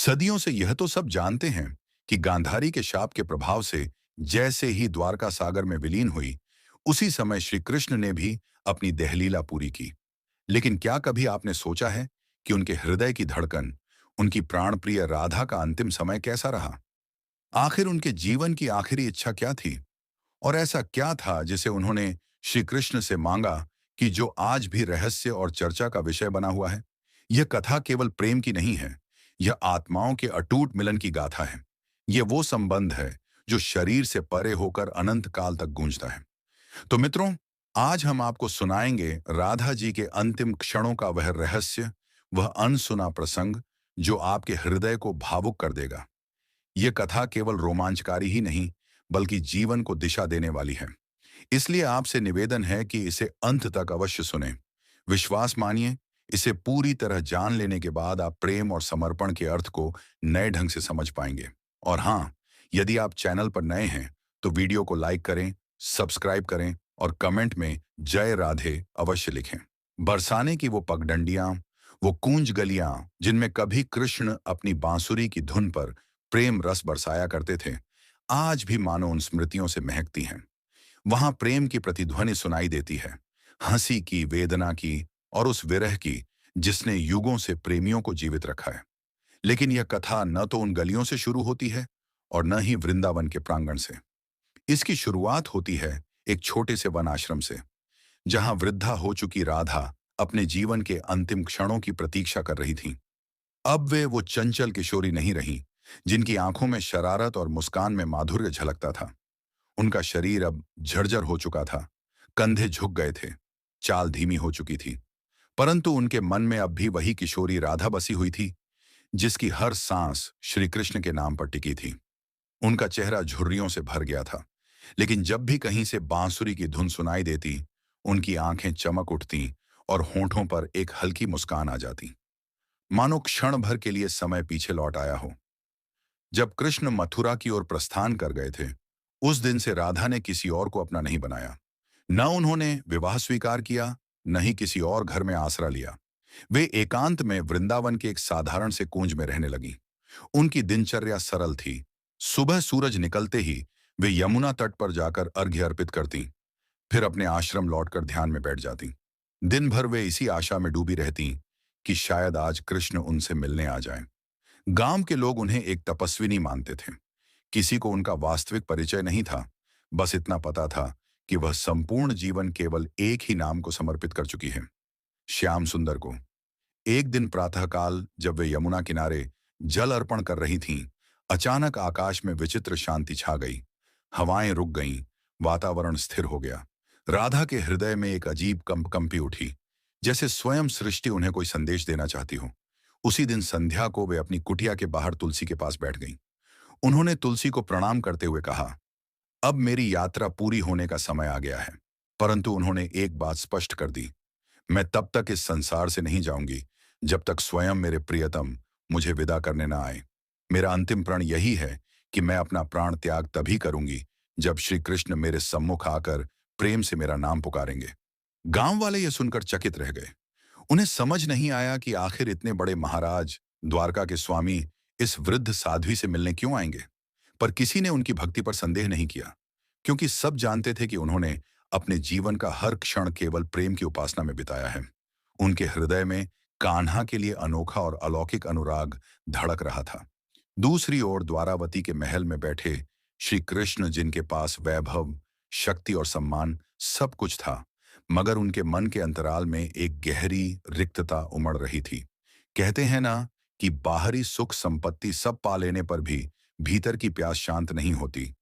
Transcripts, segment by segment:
सदियों से यह तो सब जानते हैं कि गांधारी के शाप के प्रभाव से जैसे ही द्वारका सागर में विलीन हुई, उसी समय श्री कृष्ण ने भी अपनी देहलीला पूरी की। लेकिन क्या कभी आपने सोचा है कि उनके हृदय की धड़कन, उनकी प्राणप्रिय राधा का अंतिम समय कैसा रहा? आखिर उनके जीवन की आखिरी इच्छा क्या थी? और ऐसा क्या था जिसे उन्होंने श्री कृष्ण से मांगा कि जो आज भी रहस्य और चर्चा का विषय बना हुआ है? यह कथा केवल प्रेम की नहीं है, यह आत्माओं के अटूट मिलन की गाथा है। यह वो संबंध है जो शरीर से परे होकर अनंत काल तक गूंजता है। तो मित्रों, आज हम आपको सुनाएंगे राधा जी के अंतिम क्षणों का वह रहस्य, वह अनसुना प्रसंग जो आपके हृदय को भावुक कर देगा। यह कथा केवल रोमांचकारी ही नहीं, बल्कि जीवन को दिशा देने वाली है। इसलिए आपसे निवेदन है कि इसे अंत तक अवश्य सुनें। विश्वास मानिए, इसे पूरी तरह जान लेने के बाद आप प्रेम और समर्पण के अर्थ को नए ढंग से समझ पाएंगे। और हाँ, यदि आप चैनल पर नए हैं, तो वीडियो को लाइक करें, सब्सक्राइब करें और कमेंट में जय राधे अवश्य लिखें। बरसाने की वो पगडंडियां, वो कूंज गलियां जिनमें कभी कृष्ण अपनी बांसुरी की धुन पर प्रेम रस बरसाया करते थे, आज भी मानो उन स्मृतियों से महकती हैं। वहां प्रेम की प्रतिध्वनि सुनाई देती है, हंसी की, वेदना की और उस विरह की जिसने युगों से प्रेमियों को जीवित रखा है। लेकिन यह कथा न तो उन गलियों से शुरू होती है और न ही वृंदावन के प्रांगण से। इसकी शुरुआत होती है एक छोटे से वन आश्रम से, जहां वृद्धा हो चुकी राधा अपने जीवन के अंतिम क्षणों की प्रतीक्षा कर रही थी। अब वे वो चंचल किशोरी नहीं रही जिनकी आंखों में शरारत और मुस्कान में माधुर्य झलकता था। उनका शरीर अब झरझर हो चुका था, कंधे झुक गए थे, चाल धीमी हो चुकी थी। परंतु उनके मन में अब भी वही किशोरी राधा बसी हुई थी, जिसकी हर सांस श्री कृष्ण के नाम पर टिकी थी। उनका चेहरा झुर्रियों से भर गया था, लेकिन जब भी कहीं से बांसुरी की धुन सुनाई देती, उनकी आंखें चमक उठती और होंठों पर एक हल्की मुस्कान आ जाती, मानो क्षण भर के लिए समय पीछे लौट आया हो। जब कृष्ण मथुरा की ओर प्रस्थान कर गए थे, उस दिन से राधा ने किसी और को अपना नहीं बनाया। न उन्होंने विवाह स्वीकार किया, न ही किसी और घर में आसरा लिया। वे एकांत में वृंदावन के एक साधारण से कुंज में रहने लगी। उनकी दिनचर्या सरल थी। सुबह सूरज निकलते ही वे यमुना तट पर जाकर अर्घ्य अर्पित करती, फिर अपने आश्रम लौटकर ध्यान में बैठ जाती। दिन भर वे इसी आशा में डूबी रहती कि शायद आज कृष्ण उनसे मिलने आ जाएं। गांव के लोग उन्हें एक तपस्विनी मानते थे। किसी को उनका वास्तविक परिचय नहीं था, बस इतना पता था कि वह संपूर्ण जीवन केवल एक ही नाम को समर्पित कर चुकी है, श्याम सुंदर को। एक दिन प्रातःकाल जब वे यमुना किनारे जल अर्पण कर रही थीं, अचानक आकाश में विचित्र शांति छा गई। हवाएं रुक गईं, वातावरण स्थिर हो गया। राधा के हृदय में एक अजीब कंप कंपी उठी, जैसे स्वयं सृष्टि उन्हें कोई संदेश देना चाहती हो। उसी दिन संध्या को वे अपनी कुटिया के बाहर तुलसी के पास बैठ गईं। उन्होंने तुलसी को प्रणाम करते हुए कहा, अब मेरी यात्रा पूरी होने का समय आ गया है। परंतु उन्होंने एक बात स्पष्ट कर दी, मैं तब तक इस संसार से नहीं जाऊंगी जब तक स्वयं मेरे प्रियतम मुझे विदा करने ना आए। मेरा अंतिम प्रण यही है कि मैं अपना प्राण त्याग तभी करूंगी जब श्री कृष्ण मेरे सम्मुख आकर प्रेम से मेरा नाम पुकारेंगे। गांव वाले यह सुनकर चकित रह गए। उन्हें समझ नहीं आया कि आखिर इतने बड़े महाराज, द्वारका के स्वामी, इस वृद्ध साध्वी से मिलने क्यों आएंगे। पर किसी ने उनकी भक्ति पर संदेह नहीं किया, क्योंकि सब जानते थे कि उन्होंने अपने जीवन का हर क्षण केवल प्रेम की उपासना में बिताया है। उनके हृदय में कान्हा के लिए अनोखा और अलौकिक अनुराग धड़क रहा था। दूसरी ओर द्वारावती के महल में बैठे श्री कृष्ण, जिनके पास वैभव, शक्ति और सम्मान सब कुछ था, मगर उनके मन के अंतराल में एक गहरी रिक्तता उमड़ रही थी। कहते हैं ना कि बाहरी सुख संपत्ति सब पा लेने पर भी भीतर की प्यास शांत नहीं होती।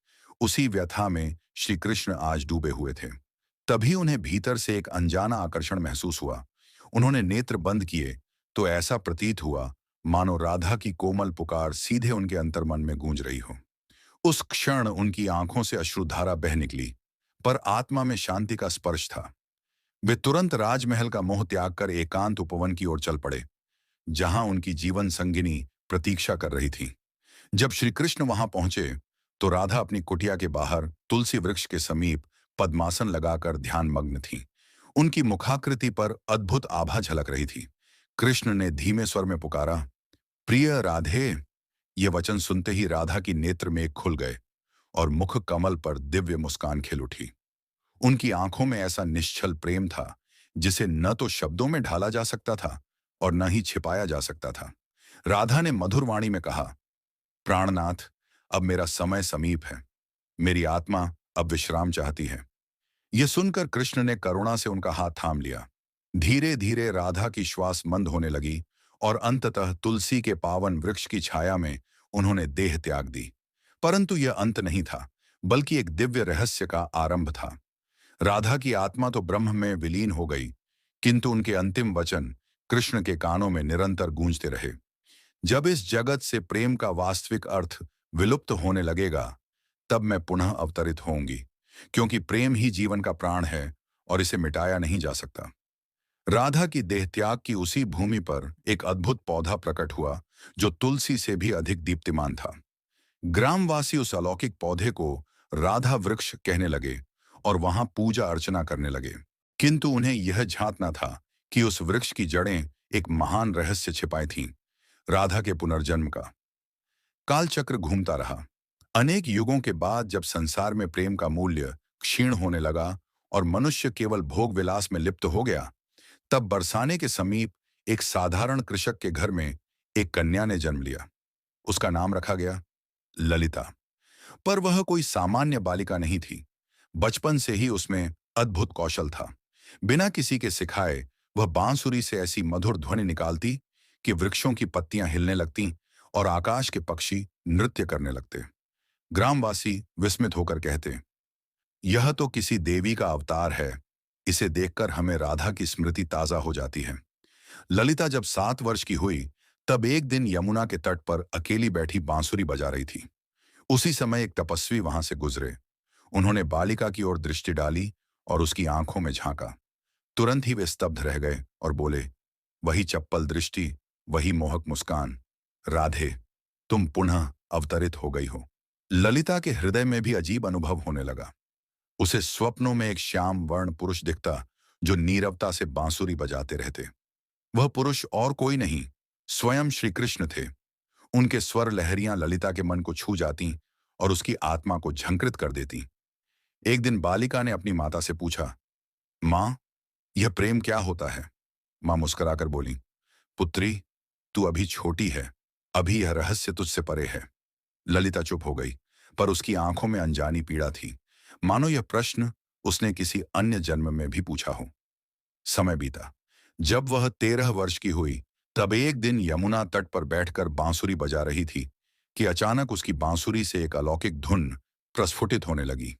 उसी व्यथा में श्री कृष्ण आज डूबे हुए थे। तभी उन्हें भीतर से एक अनजाना आकर्षण महसूस हुआ। उन्होंने नेत्र बंद किए तो ऐसा प्रतीत हुआ मानो राधा की कोमल पुकार सीधे उनके अंतर्मन में गूंज रही हो। उस क्षण उनकी आंखों से अश्रुधारा बह निकली, पर आत्मा में शांति का स्पर्श था। वे तुरंत राजमहल का मोह त्याग कर एकांत उपवन की ओर चल पड़े, जहां उनकी जीवन संगिनी प्रतीक्षा कर रही थी। जब श्री कृष्ण वहां पहुंचे, तो राधा अपनी कुटिया के बाहर तुलसी वृक्ष के समीप पद्मासन लगाकर ध्यान मग्न थी। उनकी मुखाकृति पर अद्भुत आभा झलक रही थी। कृष्ण ने धीमे स्वर में पुकारा, प्रिय राधे। ये वचन सुनते ही राधा की नेत्र में खुल गए और मुख कमल पर दिव्य मुस्कान खिल उठी। उनकी आंखों में ऐसा निश्चल प्रेम था जिसे न तो शब्दों में ढाला जा सकता था और न ही छिपाया जा सकता था। राधा ने मधुर वाणी में कहा, प्राणनाथ, अब मेरा समय समीप है। मेरी आत्मा अब विश्राम चाहती है। यह सुनकर कृष्ण ने करुणा से उनका हाथ थाम लिया। धीरे धीरे राधा की श्वास मंद होने लगी और अंततः तुलसी के पावन वृक्ष की छाया में उन्होंने देह त्याग दी। परंतु यह अंत नहीं था, बल्कि एक दिव्य रहस्य का आरंभ था। राधा की आत्मा तो ब्रह्म में विलीन हो गई, किंतु उनके अंतिम वचन कृष्ण के कानों में निरंतर गूंजते रहे। जब इस जगत से प्रेम का वास्तविक अर्थ विलुप्त होने लगेगा, तब मैं पुनः अवतरित होंगी, क्योंकि प्रेम ही जीवन का प्राण है और इसे मिटाया नहीं जा सकता। राधा की देहत्याग की उसी भूमि पर एक अद्भुत पौधा प्रकट हुआ, जो तुलसी से भी अधिक दीप्तिमान था। ग्रामवासी उस अलौकिक पौधे को राधा वृक्ष कहने लगे और वहां पूजा अर्चना करने लगे। किंतु उन्हें यह झांकना था कि उस वृक्ष की जड़ें एक महान रहस्य छिपाई थीं, राधा के पुनर्जन्म का। कालचक्र घूमता रहा। अनेक युगों के बाद जब संसार में प्रेम का मूल्य क्षीण होने लगा और मनुष्य केवल भोग विलास में लिप्त हो गया, तब बरसाने के समीप एक साधारण कृषक के घर में एक कन्या ने जन्म लिया। उसका नाम रखा गया ललिता। पर वह कोई सामान्य बालिका नहीं थी। बचपन से ही उसमें अद्भुत कौशल था। बिना किसी के सिखाए वह बांसुरी से ऐसी मधुर ध्वनि निकालती कि वृक्षों की पत्तियां हिलने लगतीं और आकाश के पक्षी नृत्य करने लगते। ग्रामवासी विस्मित होकर कहते, यह तो किसी देवी का अवतार है। इसे देखकर हमें राधा की स्मृति ताजा हो जाती है। ललिता जब 7 वर्ष की हुई, तब एक दिन यमुना के तट पर अकेली बैठी बांसुरी बजा रही थी। उसी समय एक तपस्वी वहां से गुजरे। उन्होंने बालिका की ओर दृष्टि डाली और उसकी आंखों में झांका। तुरंत ही वे स्तब्ध रह गए और बोले, वही चप्पल दृष्टि, वही मोहक मुस्कान। राधे, तुम पुनः अवतरित हो गई हो। ललिता के हृदय में भी अजीब अनुभव होने लगा। उसे स्वप्नों में एक श्याम वर्ण पुरुष दिखता, जो नीरवता से बांसुरी बजाते रहते। वह पुरुष और कोई नहीं, स्वयं श्री कृष्ण थे। उनके स्वर लहरियां ललिता के मन को छू जाती और उसकी आत्मा को झंकृत कर देती। एक दिन बालिका ने अपनी माता से पूछा, माँ, यह प्रेम क्या होता है? माँ मुस्कुराकर बोली, पुत्री, तू अभी छोटी है, अभी यह रहस्य तुझसे परे है। ललिता चुप हो गई, पर उसकी आंखों में अनजानी पीड़ा थी, मानो यह प्रश्न उसने किसी अन्य जन्म में भी पूछा हो। समय बीता। जब वह 13 वर्ष की हुई, तब एक दिन यमुना तट पर बैठकर बांसुरी बजा रही थी कि अचानक उसकी बांसुरी से एक अलौकिक धुन प्रस्फुटित होने लगी।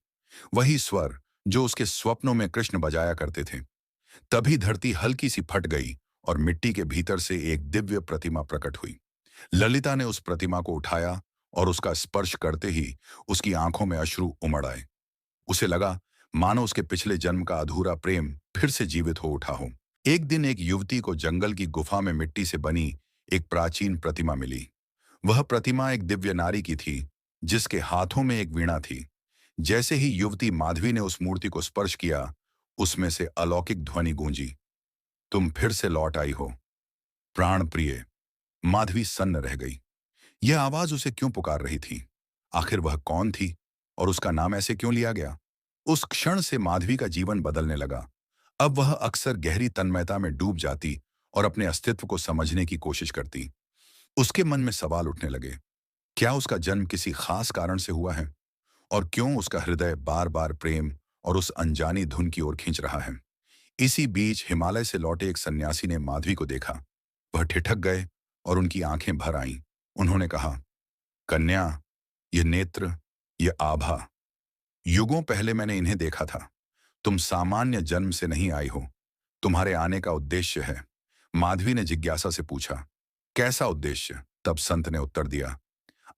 वही स्वर जो उसके स्वप्नों में कृष्ण बजाया करते थे। तभी धरती हल्की सी फट गई और मिट्टी के भीतर से एक दिव्य प्रतिमा प्रकट हुई। ललिता ने उस प्रतिमा को उठाया और उसका स्पर्श करते ही उसकी आंखों में अश्रु उमड़ आए। उसे लगा मानो उसके पिछले जन्म का अधूरा प्रेम फिर से जीवित हो उठा हो। एक दिन एक युवती को जंगल की गुफा में मिट्टी से बनी एक प्राचीन प्रतिमा मिली। वह प्रतिमा एक दिव्य नारी की थी, जिसके हाथों में एक वीणा थी। जैसे ही युवती माधवी ने उस मूर्ति को स्पर्श किया, उसमें से अलौकिक ध्वनि गूंजी, तुम फिर से लौट आई हो प्राण प्रिय। माधवी सन्न रह गई। यह आवाज उसे क्यों पुकार रही थी? आखिर वह कौन थी और उसका नाम ऐसे क्यों लिया गया? उस क्षण से माधवी का जीवन बदलने लगा। अब वह अक्सर गहरी तन्मयता में डूब जाती और अपने अस्तित्व को समझने की कोशिश करती। उसके मन में सवाल उठने लगे, क्या उसका जन्म किसी खास कारण से हुआ है? और क्यों उसका हृदय बार बार प्रेम और उस अनजानी धुन की ओर खींच रहा है? इसी बीच हिमालय से लौटे एक सन्यासी ने माधवी को देखा। वह ठिठक गए और उनकी आंखें भर आईं। उन्होंने कहा, कन्या, ये नेत्र, ये आभा, युगों पहले मैंने इन्हें देखा था। तुम सामान्य जन्म से नहीं आई हो। तुम्हारे आने का उद्देश्य है। माधवी ने जिज्ञासा से पूछा, कैसा उद्देश्य? तब संत ने उत्तर दिया,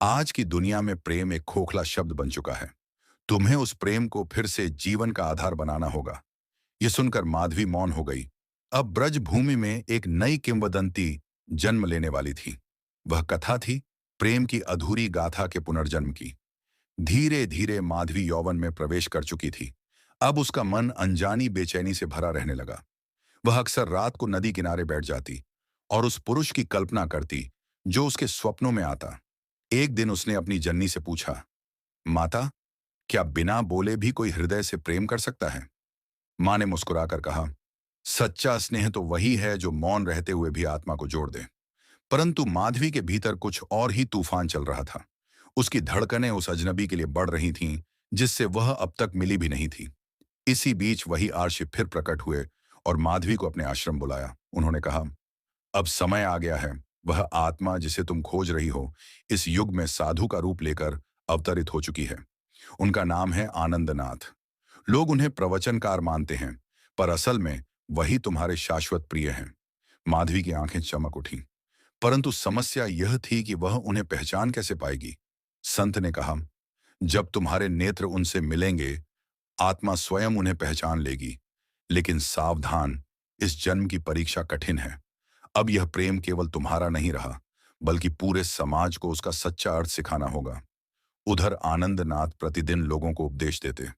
आज की दुनिया में प्रेम एक खोखला शब्द बन चुका है। तुम्हें उस प्रेम को फिर से जीवन का आधार बनाना होगा। यह सुनकर माधवी मौन हो गई। अब ब्रज भूमि में एक नई किंवदंती जन्म लेने वाली थी। वह कथा थी प्रेम की अधूरी गाथा के पुनर्जन्म की। धीरे धीरे माधवी यौवन में प्रवेश कर चुकी थी। अब उसका मन अनजानी बेचैनी से भरा रहने लगा। वह अक्सर रात को नदी किनारे बैठ जाती और उस पुरुष की कल्पना करती जो उसके स्वप्नों में आता। एक दिन उसने अपनी जननी से पूछा, माता, क्या बिना बोले भी कोई हृदय से प्रेम कर सकता है? मां ने मुस्कुराकर कहा, सच्चा स्नेह तो वही है जो मौन रहते हुए भी आत्मा को जोड़ दे। परंतु माधवी के भीतर कुछ और ही तूफान चल रहा था। उसकी धड़कनें उस अजनबी के लिए बढ़ रही थीं, जिससे वह अब तक मिली भी नहीं थी। इसी बीच वही आर्षि फिर प्रकट हुए और माधवी को अपने आश्रम बुलाया। उन्होंने कहा, अब समय आ गया है। वह आत्मा जिसे तुम खोज रही हो, इस युग में साधु का रूप लेकर अवतरित हो चुकी है। उनका नाम है आनंदनाथ। लोग उन्हें प्रवचनकार मानते हैं, पर असल में वही तुम्हारे शाश्वत प्रिय हैं। माधवी की आंखें चमक उठी, परंतु समस्या यह थी कि वह उन्हें पहचान कैसे पाएगी। संत ने कहा, जब तुम्हारे नेत्र उनसे मिलेंगे, आत्मा स्वयं उन्हें पहचान लेगी। लेकिन सावधान, इस जन्म की परीक्षा कठिन है। अब यह प्रेम केवल तुम्हारा नहीं रहा, बल्कि पूरे समाज को उसका सच्चा अर्थ सिखाना होगा। उधर आनंदनाथ प्रतिदिन लोगों को उपदेश देते।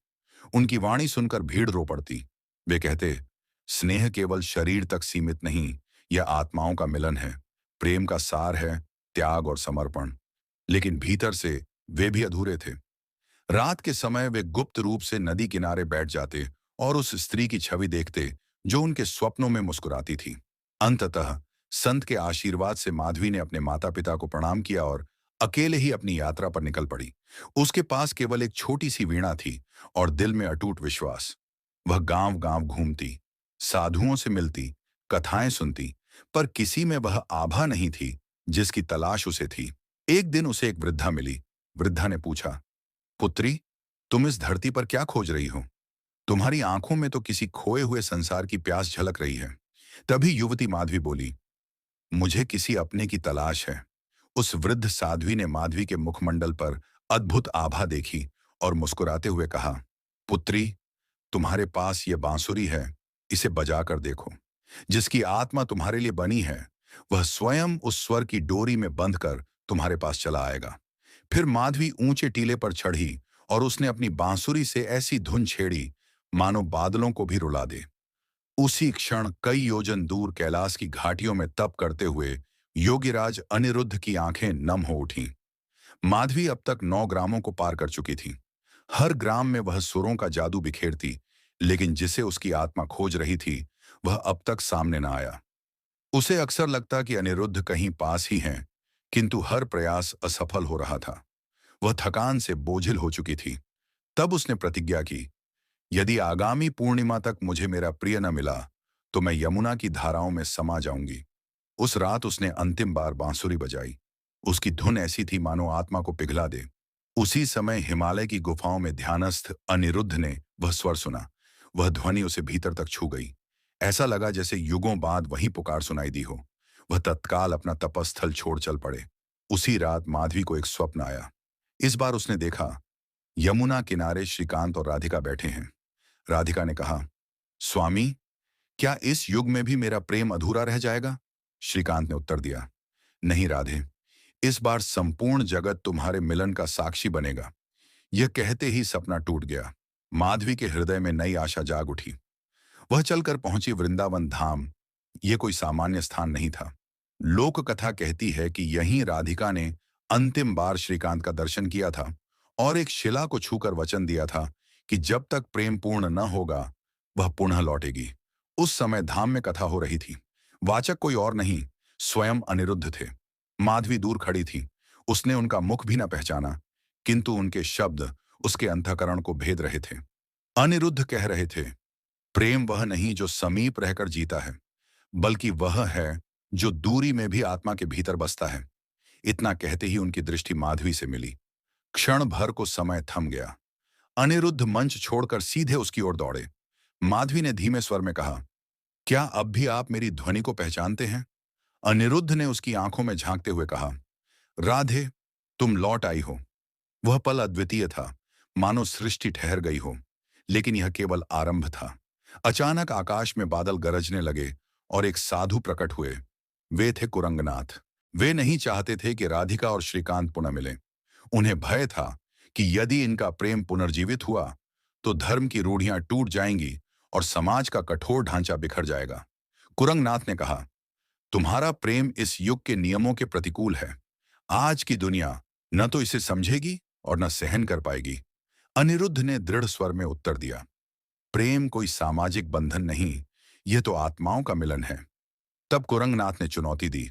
उनकी वाणी सुनकर भीड़ रो पड़ती। वे कहते, स्नेह केवल शरीर तक सीमित नहीं, यह आत्माओं का मिलन है। प्रेम का सार है त्याग और समर्पण। लेकिन भीतर से वे भी अधूरे थे। रात के समय वे गुप्त रूप से नदी किनारे बैठ जाते और उस स्त्री की छवि देखते जो उनके स्वप्नों में मुस्कुराती थी। अंततः संत के आशीर्वाद से माधवी ने अपने माता पिता को प्रणाम किया और अकेले ही अपनी यात्रा पर निकल पड़ी। उसके पास केवल एक छोटी सी वीणा थी और दिल में अटूट विश्वास। वह गांव गांव घूमती, साधुओं से मिलती, कथाएं सुनती, पर किसी में वह आभा नहीं थी जिसकी तलाश उसे थी। एक दिन उसे एक वृद्धा मिली। वृद्धा ने पूछा, पुत्री, तुम इस धरती पर क्या खोज रही हो? तुम्हारी आंखों में तो किसी खोए हुए संसार की प्यास झलक रही है। तभी युवती माधवी बोली, मुझे किसी अपने की तलाश है। उस वृद्ध साध्वी ने माधवी के मुखमंडल पर अद्भुत आभा देखी और मुस्कुराते हुए कहा, पुत्री, तुम्हारे पास ये बांसुरी है, इसे बजाकर देखो। जिसकी आत्मा तुम्हारे लिए बनी है, वह स्वयं उस स्वर की डोरी में बंधकर तुम्हारे पास चला आएगा। फिर माधवी ऊंचे टीले पर चढ़ी और उसने अपनी बांसुरी से ऐसी धुन छेड़ी मानो बादलों को भी रुला दे। उसी क्षण कई योजन दूर कैलाश की घाटियों में तप करते हुए योगीराज अनिरुद्ध की आंखें नम हो उठीं। माधवी अब तक 9 ग्रामों को पार कर चुकी थी। हर ग्राम में वह सुरों का जादू बिखेरती, लेकिन जिसे उसकी आत्मा खोज रही थी, वह अब तक सामने न आया। उसे अक्सर लगता कि अनिरुद्ध कहीं पास ही हैं, किंतु हर प्रयास असफल हो रहा था। वह थकान से बोझिल हो चुकी थी। तब उसने प्रतिज्ञा की, यदि आगामी पूर्णिमा तक मुझे मेरा प्रिय न मिला, तो मैं यमुना की धाराओं में समा जाऊंगी। उस रात उसने अंतिम बार बांसुरी बजाई। उसकी धुन ऐसी थी मानो आत्मा को पिघला दे। उसी समय हिमालय की गुफाओं में ध्यानस्थ अनिरुद्ध ने वह स्वर सुना। वह ध्वनि उसे भीतर तक छू गई। ऐसा लगा जैसे युगों बाद वही पुकार सुनाई दी हो। वह तत्काल अपना तपस्थल छोड़ चल पड़े। उसी रात माधवी को एक स्वप्न आया। इस बार उसने देखा, यमुना किनारे श्रीकांत और राधिका बैठे हैं। राधिका ने कहा, स्वामी, क्या इस युग में भी मेरा प्रेम अधूरा रह जाएगा? श्रीकांत ने उत्तर दिया, नहीं राधे, इस बार संपूर्ण जगत तुम्हारे मिलन का साक्षी बनेगा। यह कहते ही सपना टूट गया। माधवी के हृदय में नई आशा जाग उठी। वह चलकर पहुंची वृंदावन धाम। यह कोई सामान्य स्थान नहीं था। लोक कथा कहती है कि यहीं राधिका ने अंतिम बार श्रीकांत का दर्शन किया था और एक शिला को छूकर वचन दिया था कि जब तक प्रेम पूर्ण न होगा, वह पुनः लौटेगी। उस समय धाम में कथा हो रही थी। वाचक कोई और नहीं, स्वयं अनिरुद्ध थे। माधवी दूर खड़ी थी। उसने उनका मुख भी न पहचाना, किंतु उनके शब्द उसके अंतःकरण को भेद रहे थे। अनिरुद्ध कह रहे थे, प्रेम वह नहीं जो समीप रहकर जीता है, बल्कि वह है जो दूरी में भी आत्मा के भीतर बसता है। इतना कहते ही उनकी दृष्टि माधवी से मिली। क्षण भर को समय थम गया। अनिरुद्ध मंच छोड़कर सीधे उसकी ओर दौड़े। माधवी ने धीमे स्वर में कहा, क्या अब भी आप मेरी ध्वनि को पहचानते हैं? अनिरुद्ध ने उसकी आंखों में झांकते हुए कहा, राधे, तुम लौट आई हो। वह पल अद्वितीय था, मानो सृष्टि ठहर गई हो। लेकिन यह केवल आरंभ था। अचानक आकाश में बादल गरजने लगे और एक साधु प्रकट हुए। वे थे कुरंगनाथ। वे नहीं चाहते थे कि राधिका और श्रीकांत पुनः मिलें। उन्हें भय था कि यदि इनका प्रेम पुनर्जीवित हुआ, तो धर्म की रूढ़ियां टूट जाएंगी और समाज का कठोर ढांचा बिखर जाएगा। कुरंगनाथ ने कहा, तुम्हारा प्रेम इस युग के नियमों के प्रतिकूल है। आज की दुनिया न तो इसे समझेगी और न सहन कर पाएगी। अनिरुद्ध ने दृढ़ स्वर में उत्तर दिया, प्रेम कोई सामाजिक बंधन नहीं, यह तो आत्माओं का मिलन है। तब कुरंगनाथ ने चुनौती दी,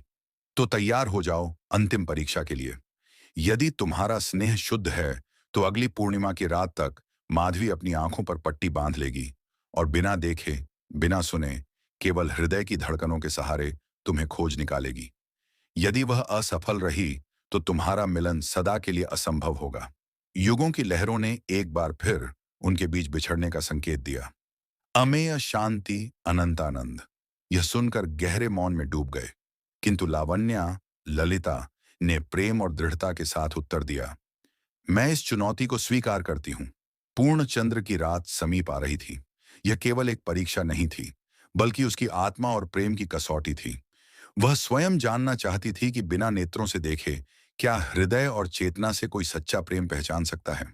तो तैयार हो जाओ अंतिम परीक्षा के लिए। यदि तुम्हारा स्नेह शुद्ध है तो अगली पूर्णिमा की रात तक माधवी अपनी आंखों पर पट्टी बांध लेगी और बिना देखे, बिना सुने, केवल हृदय की धड़कनों के सहारे तुम्हें खोज निकालेगी। यदि वह असफल रही तो तुम्हारा मिलन सदा के लिए असंभव होगा। युगों की लहरों ने एक बार फिर उनके बीच बिछड़ने का संकेत दिया। अमेय शांति अनंतानंद। यह सुनकर गहरे मौन में डूब गए, किंतु लावण्या, ललिता ने प्रेम और दृढ़ता के साथ उत्तर दिया, मैं इस चुनौती को स्वीकार करती हूँ। पूर्ण चंद्र की रात समीप आ रही थी। यह केवल एक परीक्षा नहीं थी, बल्कि उसकी आत्मा और प्रेम की कसौटी थी। वह स्वयं जानना चाहती थी कि बिना नेत्रों से देखे क्या हृदय और चेतना से कोई सच्चा प्रेम पहचान सकता है।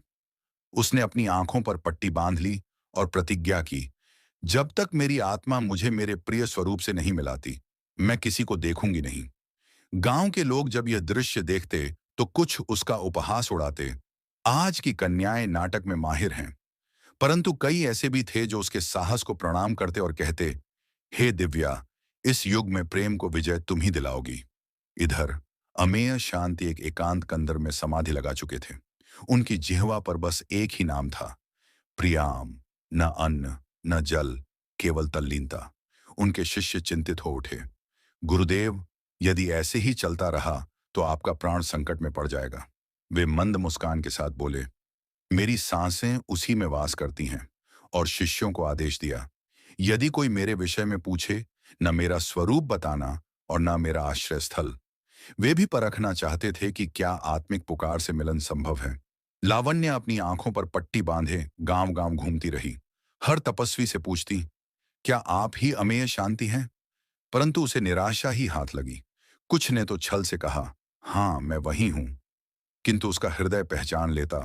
उसने अपनी आंखों पर पट्टी बांध ली और प्रतिज्ञा की, जब तक मेरी आत्मा मुझे मेरे प्रिय स्वरूप से नहीं मिलाती, मैं किसी को देखूंगी नहीं। गांव के लोग जब यह दृश्य देखते तो कुछ उसका उपहास उड़ाते, आज की कन्याएं नाटक में माहिर हैं। परंतु कई ऐसे भी थे जो उसके साहस को प्रणाम करते और कहते, हे दिव्या, इस युग में प्रेम को विजय तुम ही दिलाओगी। इधर अमेय शांति एक एकांत कंदर में समाधि लगा चुके थे। उनकी जिह्वा पर बस एक ही नाम था, प्रियाम। न अन्न, न जल, केवल तल्लीनता। उनके शिष्य चिंतित हो उठे, गुरुदेव, यदि ऐसे ही चलता रहा तो आपका प्राण संकट में पड़ जाएगा। वे मंद मुस्कान के साथ बोले, मेरी सांसें उसी में वास करती हैं। और शिष्यों को आदेश दिया, यदि कोई मेरे विषय में पूछे, न मेरा स्वरूप बताना और न मेरा आश्रय स्थल। वे भी परखना चाहते थे कि क्या आत्मिक पुकार से मिलन संभव है। लावण्या अपनी आंखों पर पट्टी बांधे गांव गांव घूमती रही। हर तपस्वी से पूछती, क्या आप ही अमेय शांति हैं? परंतु उसे निराशा ही हाथ लगी। कुछ ने तो छल से कहा, हाँ मैं वही हूं, किंतु उसका हृदय पहचान लेता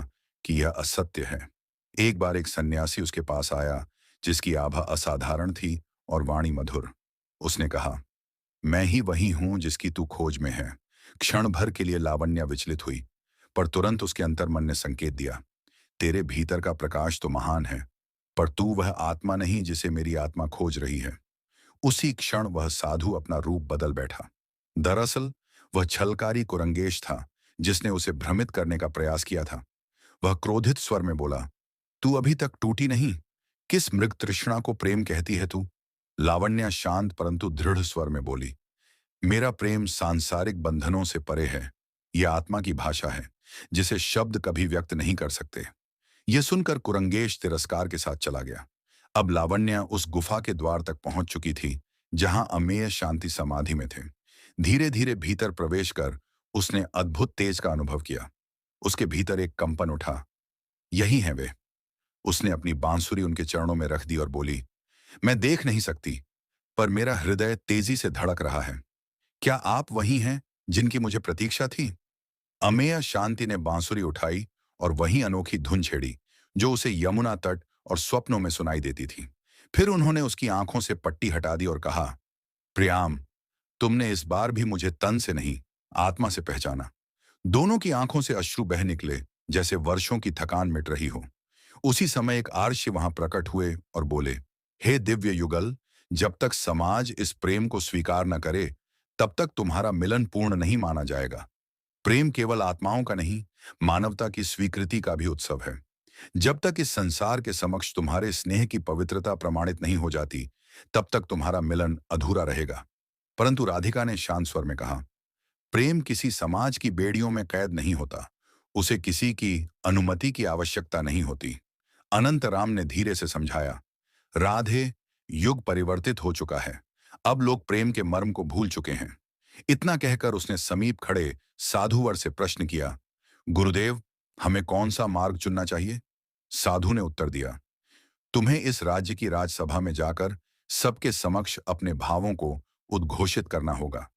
कि यह असत्य है। एक बार एक सन्यासी उसके पास आया, जिसकी आभा असाधारण थी और वाणी मधुर। उसने कहा, मैं ही वही हूं जिसकी तू खोज में है। क्षण भर के लिए लावण्या विचलित हुई, पर तुरंत उसके अंतर्मन ने संकेत दिया, तेरे भीतर का प्रकाश तो महान है, पर तू वह आत्मा नहीं जिसे मेरी आत्मा खोज रही है। उसी क्षण वह साधु अपना रूप बदल बैठा। दरअसल वह छलकारी कुरंगेश था, जिसने उसे भ्रमित करने का प्रयास किया था। वह क्रोधित स्वर में बोला, तू अभी तक टूटी नहीं? किस मृग तृष्णा को प्रेम कहती है तू? लावण्या शांत परंतु दृढ़ स्वर में बोली, मेरा प्रेम सांसारिक बंधनों से परे है। यह आत्मा की भाषा है, जिसे शब्द कभी व्यक्त नहीं कर सकते। यह सुनकर कुरंगेश तिरस्कार के साथ चला गया। अब लावण्या उस गुफा के द्वार तक पहुंच चुकी थी, जहां अमेय शांति समाधि में थे। धीरे धीरे भीतर प्रवेश कर उसने अद्भुत तेज का अनुभव किया। उसके भीतर एक कंपन उठा। यही है वे। उसने अपनी बांसुरी उनके चरणों में रख दी और बोली, मैं देख नहीं सकती, पर मेरा हृदय तेजी से धड़क रहा है। क्या आप वही हैं जिनकी मुझे प्रतीक्षा थी? अमेय शांति ने बांसुरी उठाई और वही अनोखी धुन छेड़ी, जो उसे यमुना तट और स्वप्नों में सुनाई देती थी। फिर उन्होंने उसकी आंखों से पट्टी हटा दी और कहा, प्रियाम, तुमने इस बार भी मुझे तन से नहीं, आत्मा से पहचाना। दोनों की आंखों से अश्रु बह निकले, जैसे वर्षों की थकान मिट रही हो। उसी समय एक आर्ष वहां प्रकट हुए और बोले, हे दिव्य युगल, जब तक समाज इस प्रेम को स्वीकार न करे, तब तक तुम्हारा मिलन पूर्ण नहीं माना जाएगा। प्रेम केवल आत्माओं का नहीं, मानवता की स्वीकृति का भी उत्सव है। जब तक इस संसार के समक्ष तुम्हारे स्नेह की पवित्रता प्रमाणित नहीं हो जाती, तब तक तुम्हारा मिलन अधूरा रहेगा। परंतु राधिका ने शांत स्वर में कहा, प्रेम किसी समाज की बेड़ियों में कैद नहीं होता। उसे किसी की अनुमति की आवश्यकता नहीं होती। अनंत राम ने धीरे से समझाया, राधे, युग परिवर्तित हो चुका है। अब लोग प्रेम के मर्म को भूल चुके हैं। इतना कहकर उसने समीप खड़े साधुवर से प्रश्न किया, गुरुदेव, हमें कौन सा मार्ग चुनना चाहिए? साधु ने उत्तर दिया, तुम्हें इस राज्य की राजसभा में जाकर सबके समक्ष अपने भावों को उद्घोषित करना होगा।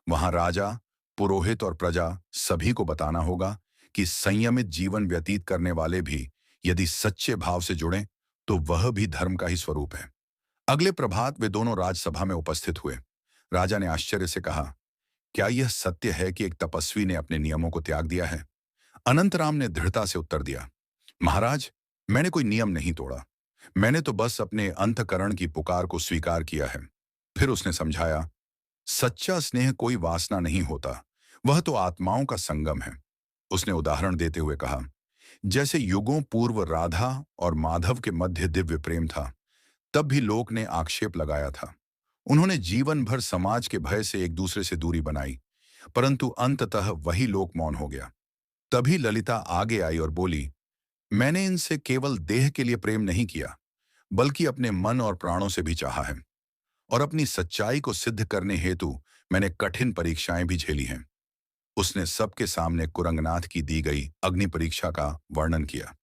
वहां राजा, पुरोहित और प्रजा सभी को बताना होगा कि संयमित जीवन व्यतीत करने वाले भी यदि सच्चे भाव से जुड़ें तो वह भी धर्म का ही स्वरूप है। अगले प्रभात वे दोनों राजसभा में उपस्थित हुए। राजा ने आश्चर्य से कहा, क्या यह सत्य है कि एक तपस्वी ने अपने नियमों को त्याग दिया है? अनंतराम ने दृढ़ता से उत्तर दिया, महाराज, मैंने कोई नियम नहीं तोड़ा। मैंने तो बस अपने अंतःकरण की पुकार को स्वीकार किया है। फिर उसने समझाया, सच्चा स्नेह कोई वासना नहीं होता, वह तो आत्माओं का संगम है। उसने उदाहरण देते हुए कहा, जैसे युगों पूर्व राधा और माधव के मध्य दिव्य प्रेम था, तब भी लोक ने आक्षेप लगाया था। उन्होंने जीवन भर समाज के भय से एक दूसरे से दूरी बनाई, परंतु अंततः वही लोक मौन हो गया। तभी ललिता आगे आई और बोली, मैंने इनसे केवल देह के लिए प्रेम नहीं किया, बल्कि अपने मन और प्राणों से भी चाहा है। और अपनी सच्चाई को सिद्ध करने हेतु मैंने कठिन परीक्षाएं भी झेली हैं। उसने सबके सामने कुरंगनाथ की दी गई अग्नि परीक्षा का वर्णन किया।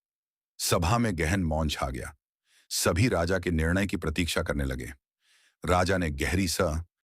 सभा में गहन मौन छा गया। सभी राजा के निर्णय की प्रतीक्षा करने लगे। राजा ने गहरी स